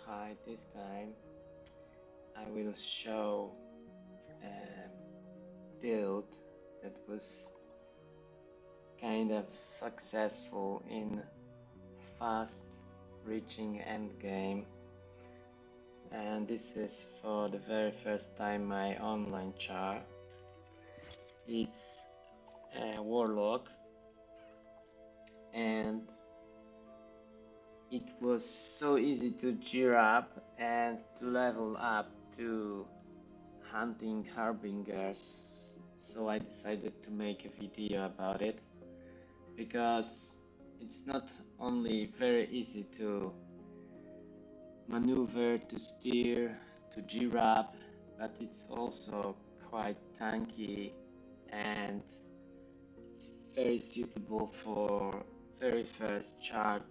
Hi, this time I will show a build that was kind of successful in fast reaching endgame, and this is for the very first time my online chart. It's a Warlock, and it was so easy to gear up and to level up to hunting harbingers, so I decided to make a video about it because it's not only very easy to maneuver, to steer, to gear up, but it's also quite tanky and it's very suitable for very first chart,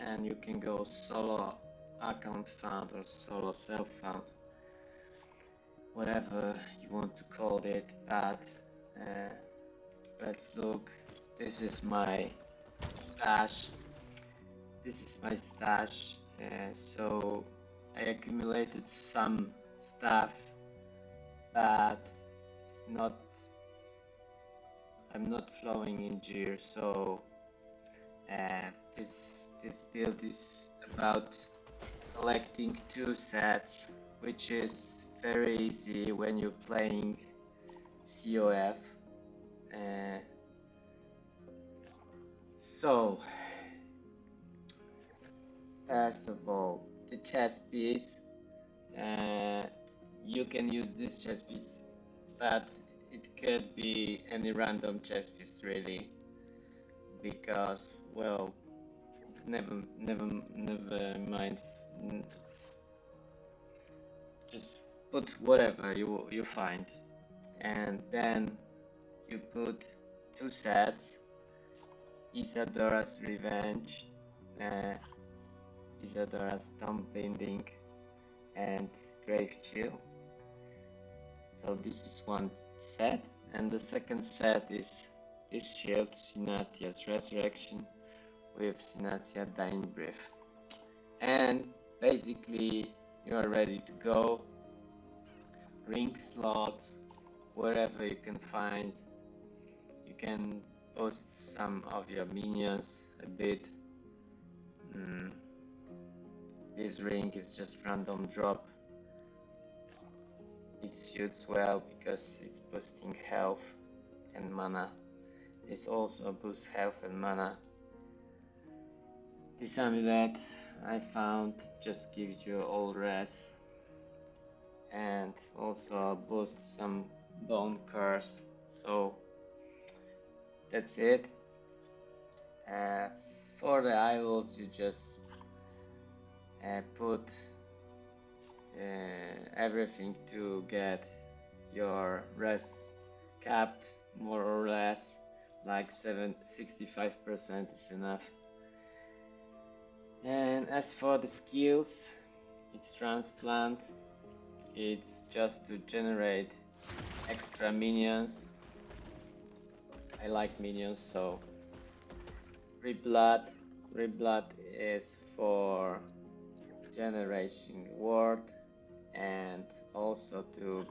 and you can go solo account found or solo self found, whatever you want to call it. But let's look. This is my stash. So I accumulated some stuff, but it's not. I'm not flowing in gear, so this build is about collecting 2 sets, which is very easy when you're playing COF. So first of all, the chest piece. You can use this chest piece, but it could be any random chest piece really, because well, never mind. Just put whatever you find, and then you put 2 sets: Isadora's Revenge, Isadora's Tomb Binding, and Grave Chill. So this is one set, and the second set is this shield, Sinatia's Resurrection, with Sinatia Dying Breath. And basically you are ready to go. Ring slots, wherever you can find. You can boost some of your minions a bit. This ring is just random drop. It suits well because it's boosting health and mana. This also boosts health and mana. This amulet I found just gives you all res and also boosts some bone curse. So that's it. For the idols, you just put everything to get your res capped, more or less, like 65% is enough. And as for the skills, it's transplant. It's just to generate extra minions. I like minions, so reblood is for generation ward and also to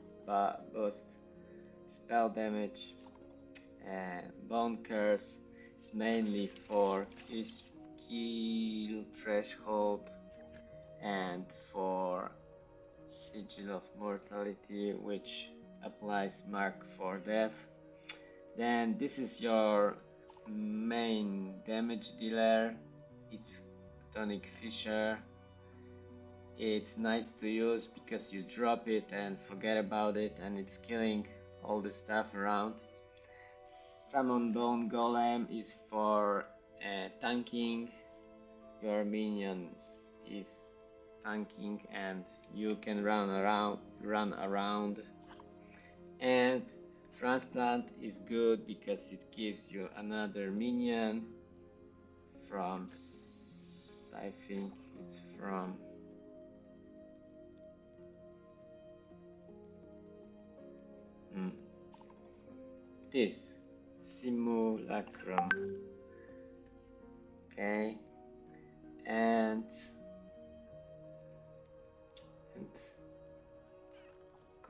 boost spell damage. Bone curse is mainly for kill threshold and for sigil of mortality, which applies mark for death. Then this is your main damage dealer. It's Tonic Fissure. It's nice to use because you drop it and forget about it, and it's killing all the stuff around. Summon Bone Golem is for tanking. Your minions is tanking and you can run around. And Transplant is good because it gives you another minion from, I think it's from this Simulacrum. Okay, and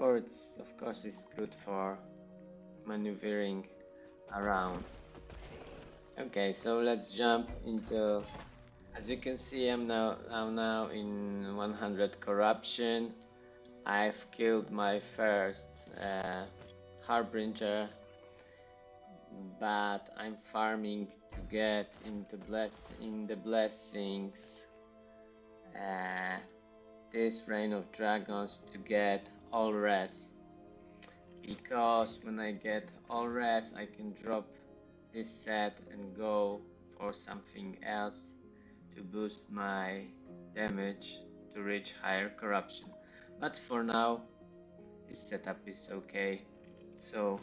course, it's good for maneuvering around. Okay, so let's jump into. As you can see, I'm now in 100 corruption. I've killed my first harbinger, but I'm farming to get into the blessings. This Reign of Dragons to get all res, because when I get all res I can drop this set and go for something else to boost my damage to reach higher corruption. But for now this setup is okay, so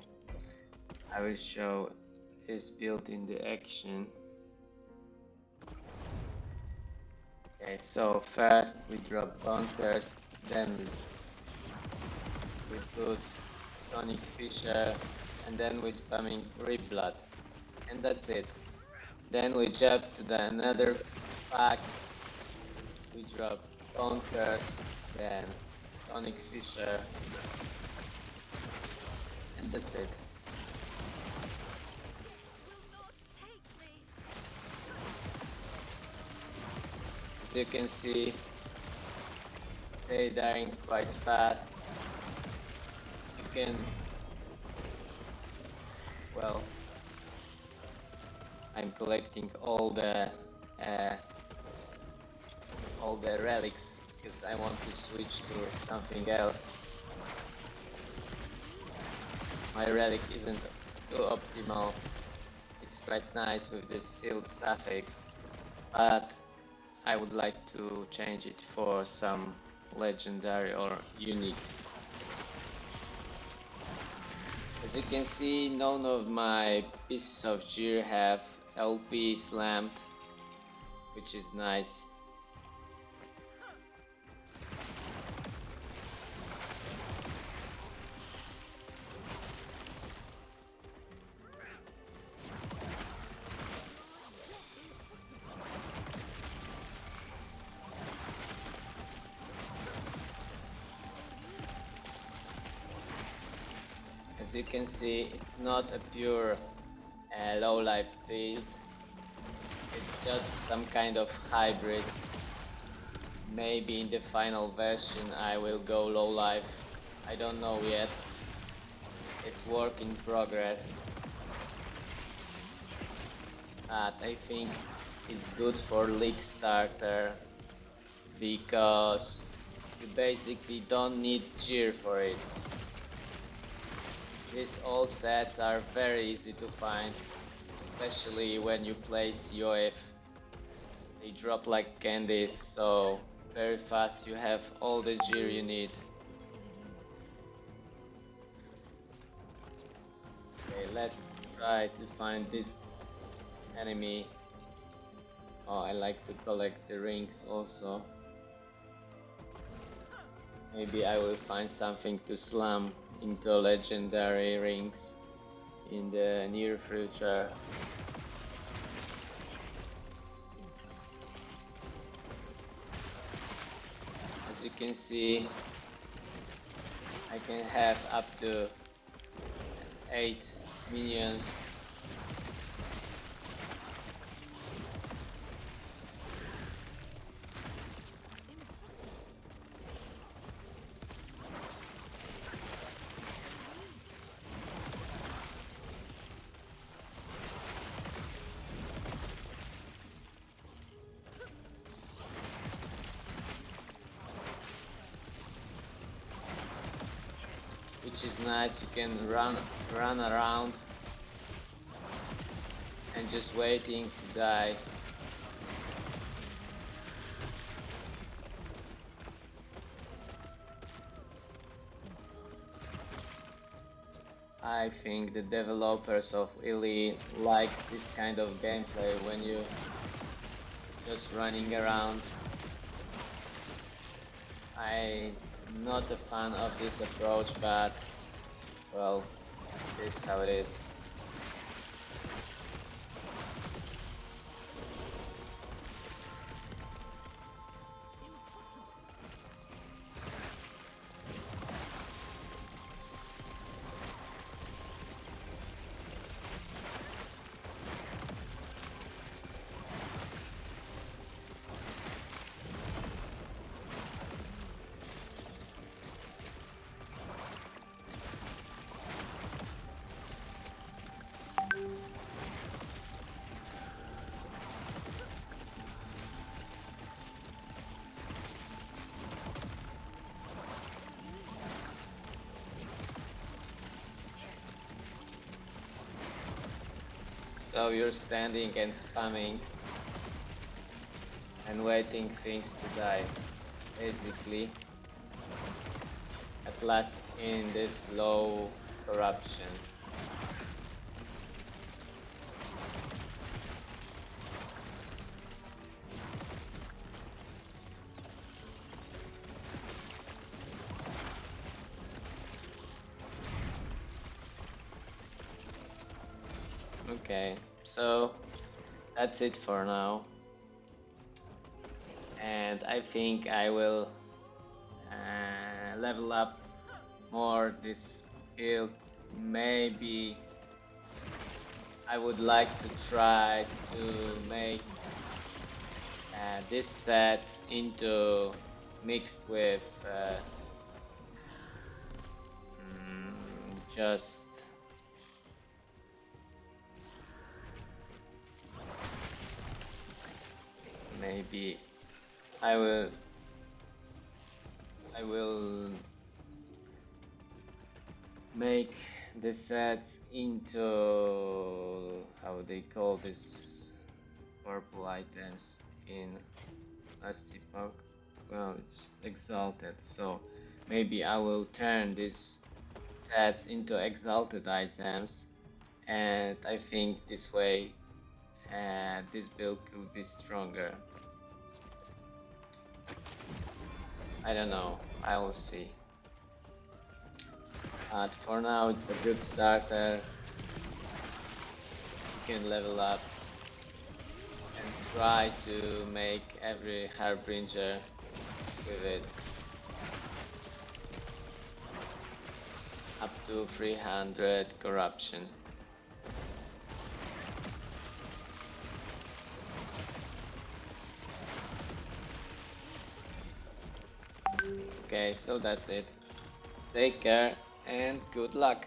I will show his build in the action. Okay, so first we drop bunkers, then we put tonic Fissure, and then we spamming Reblood, and that's it. Then we jump to another pack, we drop bunkers, then tonic Fissure, and that's it. As you can see, they dying quite fast. You can, well, I'm collecting all the relics because I want to switch to something else. My relic isn't too optimal. It's quite nice with this sealed suffix, but I would like to change it for some legendary or unique. As you can see, none of my pieces of gear have LP slammed, which is nice. As you can see, it's not a pure low life build, it's just some kind of hybrid. Maybe in the final version I will go low life, I don't know yet, it's work in progress, but I think it's good for league starter because you basically don't need gear for it. These all sets are very easy to find, especially when you play COF. They drop like candies, so very fast you have all the gear you need. Okay, let's try to find this enemy. Oh, I like to collect the rings also. Maybe I will find something to slam into legendary rings in the near future. As you can see, I can have up to 8 minions. Which is nice, you can run around and just waiting to die. I think the developers of Elite like this kind of gameplay when you just running around. I'm not a fan of this approach, but well, this is how it is. So you're standing and spamming and waiting things to die, basically, at last in this low corruption. Okay, so that's it for now, and I think I will level up more this build. Maybe I would like to try to make these sets into mixed with just maybe I will make the sets into how they call this purple items in last epoch. Well, it's exalted, so maybe I will turn these sets into exalted items, and I think this way this build could be stronger. I don't know, I will see. But for now it's a good starter. You can level up and try to make every harbinger with it up to 300 corruption. Okay, so that's it. Take care and good luck.